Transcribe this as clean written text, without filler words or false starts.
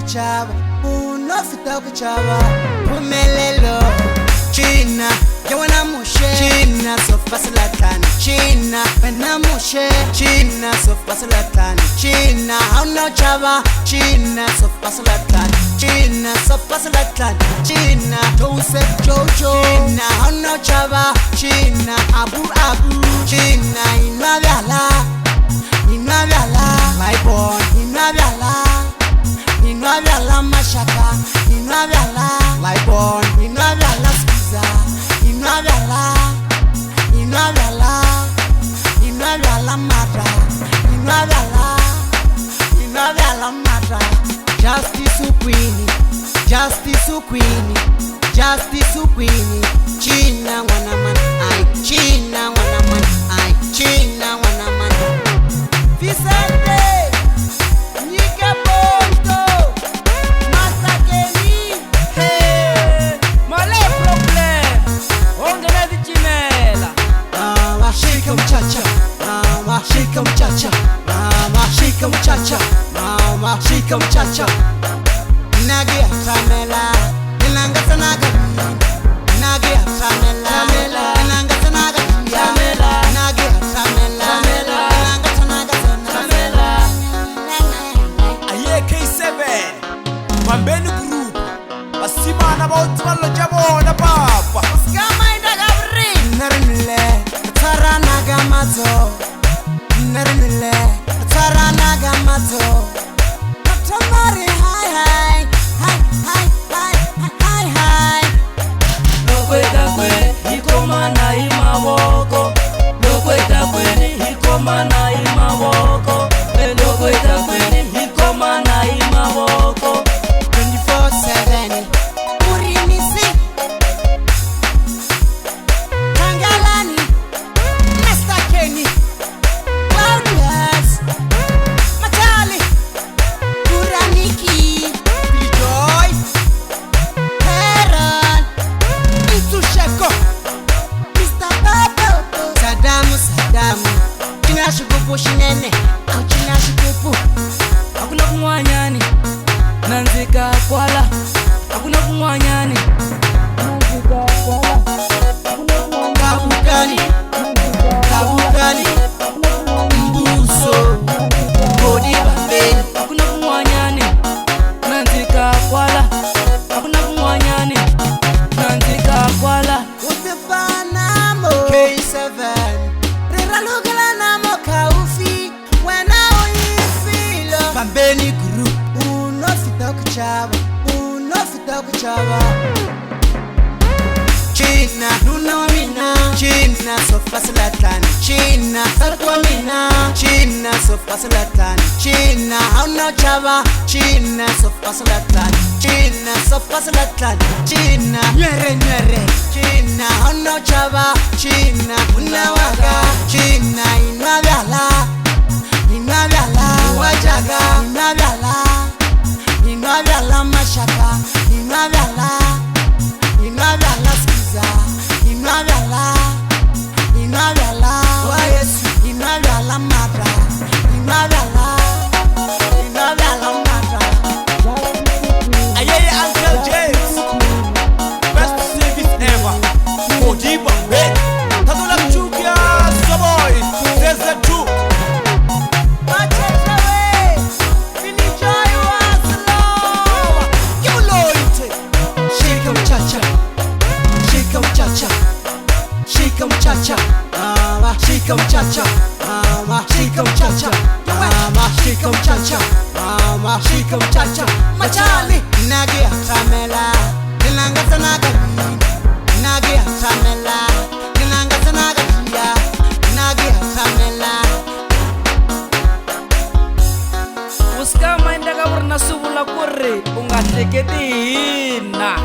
kuchava, unofita kuchava. Pumelelo China, yawana mushe China, sofa salatani China, pena mushe China, sofa salatani China, hauna chava China, sofa salatani China, sofa salatani China, Joseph Jojo China, hauna chava China, Abu China, inavyala my boy, inavyala mashaka, inavyala my boy, inavyala skiza, inavyala mata, inavyala mata. Justice Queen, China wana man, China wana man, China wana man. Vicente, Nika Ponto, Masakeni, hey, male problem, ongela di chimela. Shika mchacha, shika mchacha, shika mchacha, shika mchacha. Nagi atamela, inanga sanaga, nagi atamela, inanga sanaga, nagi atamela, inanga sanaga. K7 Mambeni Group Basimana Bautmalo Jabona Papa Skama indagabri Narinile Taranaga mato Narinile Taranaga mato Tamari hi Lokweta kwe Hikomana imaboko Lokweta kwe Hikomana imaboko Lokweta kwe Hikomana imaboko 24/7 Urimisi Tangalani Master Kenny Claudius Matali Kuraniki Joy Heron Itusheko Mr. Babo Sadamu China shikupu shinene Au China shikupu Hakuna kumwanyani Nanzika kwala Hakuna kumwanyani Kabukani Mbuso Bodi Bambeni Hakuna kumwanyani Nanzika kwala Hakuna kumwanyani Nanzika kwala Utefanamo K7 Rira lugala namo kaufi Wena uifilo Bambeni guru Unofita kuchava China Nuna wamina China sofa salatani China sarkwa mina China sofa salatani China hauna chava China sofa salatani China sofa salatani China nyere China hauna chava China unawaka China inavyala wajaga inavyala mashaka inavyala skiza inavyala wa Yesu inavyala mata inavyala mata. Ayeye Uncle James Best service ever Odiba Hey Tadula Chukia Saboy There's the two Shika mchacha Machali Nagi atamela Nilanga sanaga Nagi atamela Nilanga sanaga Nagi atamela Uskama indaga warna subula kurri Ungahleketi hina